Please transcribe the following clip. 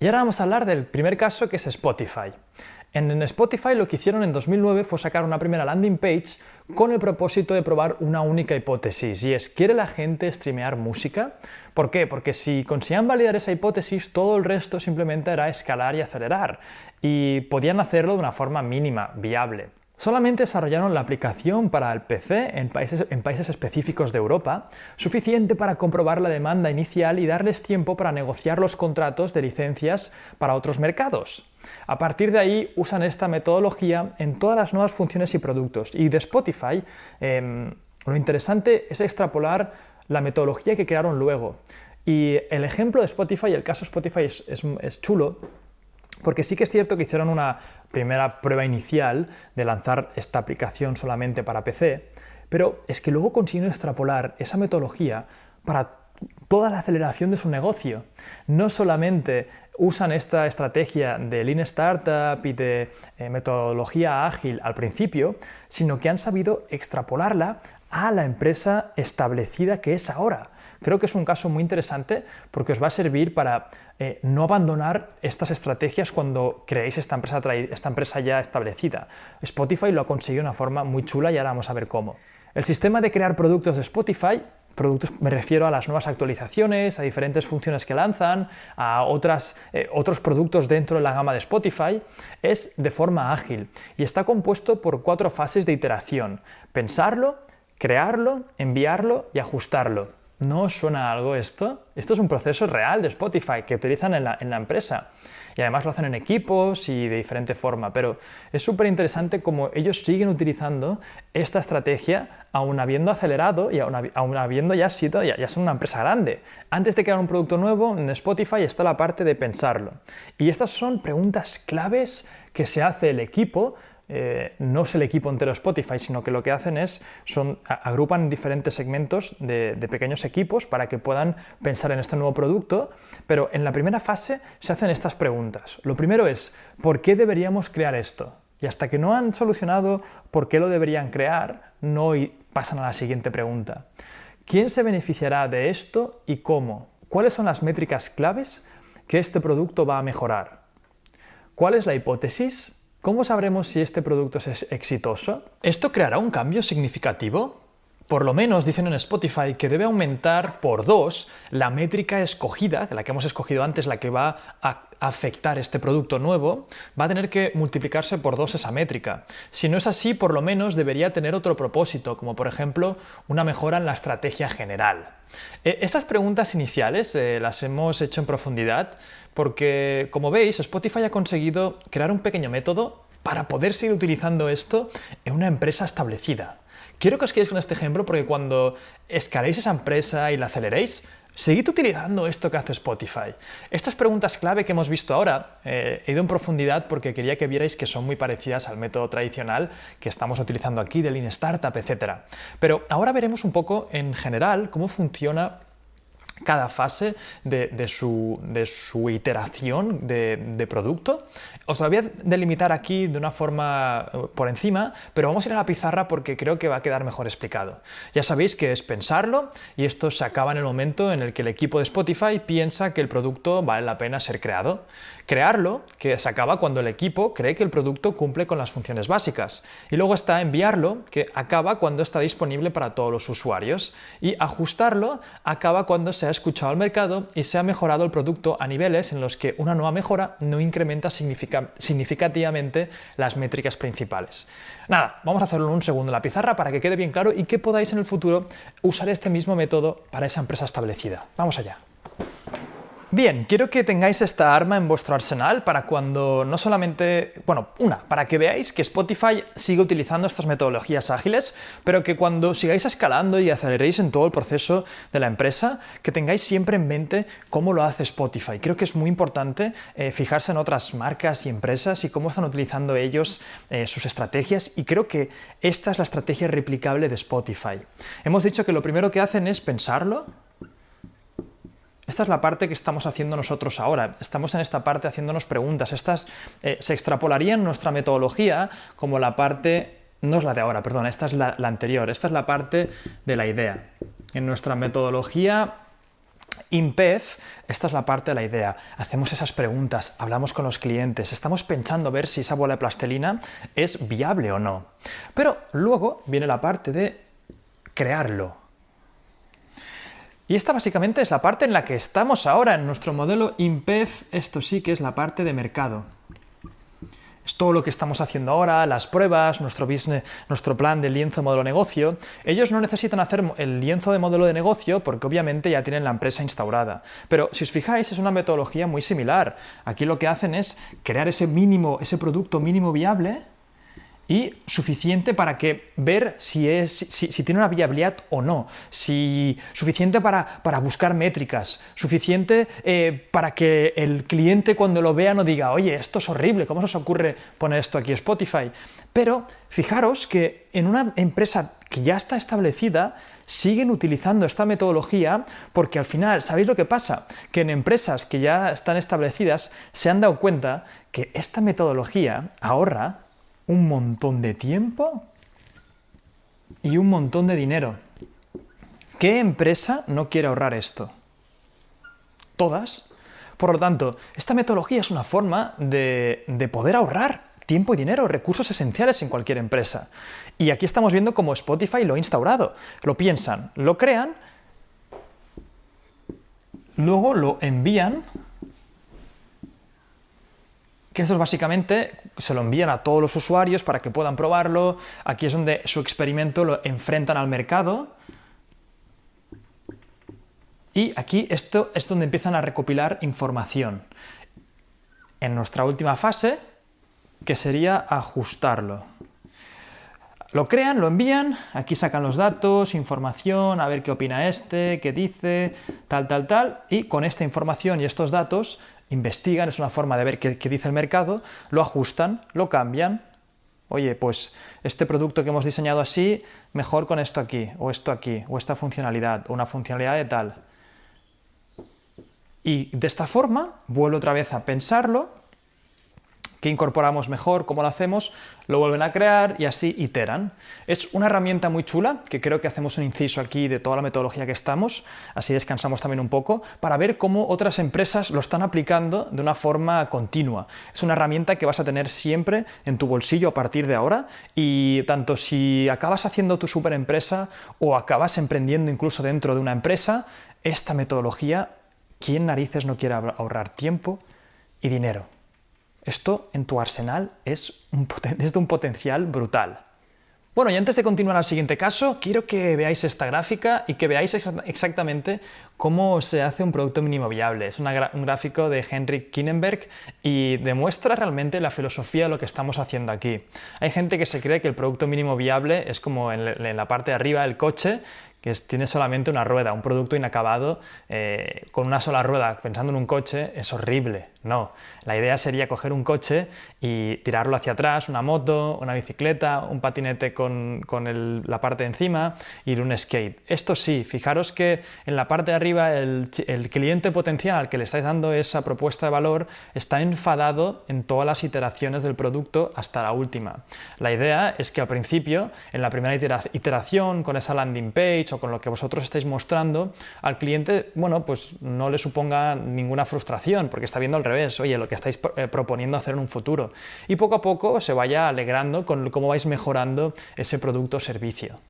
Y ahora vamos a hablar del primer caso, que es Spotify. En Spotify lo que hicieron en 2009 fue sacar una primera landing page con el propósito de probar una única hipótesis, y es: ¿quiere la gente streamear música? ¿Por qué? Porque si consiguen validar esa hipótesis, todo el resto simplemente era escalar y acelerar, y podían hacerlo de una forma mínima, viable. Solamente desarrollaron la aplicación para el PC en países específicos de Europa, suficiente para comprobar la demanda inicial y darles tiempo para negociar los contratos de licencias para otros mercados. A partir de ahí usan esta metodología en todas las nuevas funciones y productos. Y de Spotify, lo interesante es extrapolar la metodología que crearon luego. Y el ejemplo de Spotify, el caso Spotify es chulo, porque sí que es cierto que hicieron una primera prueba inicial de lanzar esta aplicación solamente para PC, pero es que luego consiguieron extrapolar esa metodología para toda la aceleración de su negocio. No solamente usan esta estrategia de Lean Startup y de metodología ágil al principio, sino que han sabido extrapolarla a la empresa establecida que es ahora. Creo que es un caso muy interesante porque os va a servir para no abandonar estas estrategias cuando creéis esta empresa ya establecida. Spotify lo ha conseguido de una forma muy chula y ahora vamos a ver cómo. El sistema de crear productos de Spotify, productos me refiero a las nuevas actualizaciones, a diferentes funciones que lanzan, a otros productos dentro de la gama de Spotify, es de forma ágil y está compuesto por 4 fases de iteración: pensarlo, crearlo, enviarlo y ajustarlo. ¿No os suena algo esto? Esto es un proceso real de Spotify que utilizan en la empresa. Y además lo hacen en equipos y de diferente forma. Pero es súper interesante cómo ellos siguen utilizando esta estrategia aún habiendo acelerado y aún habiendo ya son una empresa grande. Antes de crear un producto nuevo, en Spotify está la parte de pensarlo. Y estas son preguntas claves que se hace el equipo. No es el equipo entero Spotify, sino que lo que hacen agrupan diferentes segmentos de pequeños equipos para que puedan pensar en este nuevo producto, pero en la primera fase se hacen estas preguntas. Lo primero es: ¿por qué deberíamos crear esto? Y hasta que no han solucionado por qué lo deberían crear, no pasan a la siguiente pregunta. ¿Quién se beneficiará de esto y cómo? ¿Cuáles son las métricas claves que este producto va a mejorar? ¿Cuál es la hipótesis? ¿Cómo sabremos si este producto es exitoso? ¿Esto creará un cambio significativo? Por lo menos dicen en Spotify que debe aumentar por 2 la métrica escogida, la que hemos escogido antes, la que va a afectar este producto nuevo, va a tener que multiplicarse por 2 esa métrica. Si no es así, por lo menos debería tener otro propósito, como por ejemplo una mejora en la estrategia general. Estas preguntas iniciales las hemos hecho en profundidad porque, como veis, Spotify ha conseguido crear un pequeño método para poder seguir utilizando esto en una empresa establecida. Quiero que os quedéis con este ejemplo porque cuando escaléis esa empresa y la aceleréis, seguid utilizando esto que hace Spotify. Estas preguntas clave que hemos visto ahora he ido en profundidad porque quería que vierais que son muy parecidas al método tradicional que estamos utilizando aquí de Lean Startup, etc. Pero ahora veremos un poco en general cómo funciona cada fase de su iteración de producto. Os lo voy a delimitar aquí de una forma por encima, pero vamos a ir a la pizarra porque creo que va a quedar mejor explicado. Ya sabéis que es pensarlo, y esto se acaba en el momento en el que el equipo de Spotify piensa que el producto vale la pena ser creado. Crearlo, que se acaba cuando el equipo cree que el producto cumple con las funciones básicas. Y luego está enviarlo, que acaba cuando está disponible para todos los usuarios. Y ajustarlo acaba cuando se ha escuchado al mercado y se ha mejorado el producto a niveles en los que una nueva mejora no incrementa significativamente las métricas principales. Nada, vamos a hacerlo en un segundo en la pizarra para que quede bien claro y que podáis en el futuro usar este mismo método para esa empresa establecida. Vamos allá. Bien, quiero que tengáis esta arma en vuestro arsenal para cuando no solamente, para que veáis que Spotify sigue utilizando estas metodologías ágiles, pero que cuando sigáis escalando y aceleréis en todo el proceso de la empresa, que tengáis siempre en mente cómo lo hace Spotify. Creo que es muy importante fijarse en otras marcas y empresas y cómo están utilizando ellos sus estrategias, y creo que esta es la estrategia replicable de Spotify. Hemos dicho que lo primero que hacen es pensarlo. Esta es la parte que estamos haciendo nosotros ahora. Estamos en esta parte haciéndonos preguntas. Estas se extrapolarían en nuestra metodología como la parte... No es la de ahora, perdón, esta es la anterior. Esta es la parte de la idea. En nuestra metodología InPev, esta es la parte de la idea. Hacemos esas preguntas, hablamos con los clientes, estamos pensando ver si esa bola de plastilina es viable o no. Pero luego viene la parte de crearlo. Y esta básicamente es la parte en la que estamos ahora en nuestro modelo InPev. Esto sí que es la parte de mercado. Es todo lo que estamos haciendo ahora, las pruebas, nuestro business, nuestro plan de lienzo de modelo de negocio. Ellos no necesitan hacer el lienzo de modelo de negocio porque obviamente ya tienen la empresa instaurada. Pero si os fijáis, es una metodología muy similar. Aquí lo que hacen es crear ese producto mínimo viable y suficiente para ver si tiene una viabilidad o no, suficiente para buscar métricas, suficiente para que el cliente cuando lo vea no diga, oye, esto es horrible, ¿cómo se os ocurre poner esto aquí en Spotify? Pero fijaros que en una empresa que ya está establecida, siguen utilizando esta metodología porque al final, ¿sabéis lo que pasa? Que en empresas que ya están establecidas se han dado cuenta que esta metodología ahorra un montón de tiempo y un montón de dinero. ¿Qué empresa no quiere ahorrar esto? Todas. Por lo tanto, esta metodología es una forma de poder ahorrar tiempo y dinero, recursos esenciales en cualquier empresa. Y aquí estamos viendo cómo Spotify lo ha instaurado. Lo piensan, lo crean, luego lo envían, que esto es básicamente, se lo envían a todos los usuarios para que puedan probarlo. Aquí es donde su experimento lo enfrentan al mercado. Y aquí esto es donde empiezan a recopilar información. En nuestra última fase, que sería ajustarlo. Lo crean, lo envían, aquí sacan los datos, información, a ver qué opina qué dice, tal, y con esta información y estos datos investigan, es una forma de ver qué dice el mercado, lo ajustan, lo cambian. Oye, pues este producto que hemos diseñado así, mejor con esto aquí, o esta funcionalidad, o una funcionalidad de tal. Y de esta forma, vuelvo otra vez a pensarlo, qué incorporamos mejor, cómo lo hacemos, lo vuelven a crear y así iteran. Es una herramienta muy chula, que creo que hacemos un inciso aquí de toda la metodología que estamos, así descansamos también un poco, para ver cómo otras empresas lo están aplicando de una forma continua. Es una herramienta que vas a tener siempre en tu bolsillo a partir de ahora, y tanto si acabas haciendo tu superempresa o acabas emprendiendo incluso dentro de una empresa, esta metodología, ¿quién narices no quiere ahorrar tiempo y dinero? Esto en tu arsenal es de un potencial brutal. Bueno, y antes de continuar al siguiente caso, quiero que veáis esta gráfica y que veáis exactamente cómo se hace un producto mínimo viable. Es un gráfico de Henrik Kienenberg y demuestra realmente la filosofía de lo que estamos haciendo aquí. Hay gente que se cree que el producto mínimo viable es como en la parte de arriba del coche, que tiene solamente una rueda, un producto inacabado con una sola rueda, pensando en un coche, es horrible. No, la idea sería coger un coche y tirarlo hacia atrás, una moto, una bicicleta, un patinete con la parte de encima y un skate. Esto sí, fijaros que en la parte de arriba el cliente potencial al que le estáis dando esa propuesta de valor está enfadado en todas las iteraciones del producto hasta la última. La idea es que al principio, en la primera iteración, con esa landing page o con lo que vosotros estáis mostrando, al cliente, bueno, pues no le suponga ninguna frustración, porque está viendo al revés, oye, lo que estáis proponiendo hacer en un futuro. Y poco a poco se vaya alegrando con cómo vais mejorando ese producto o servicio.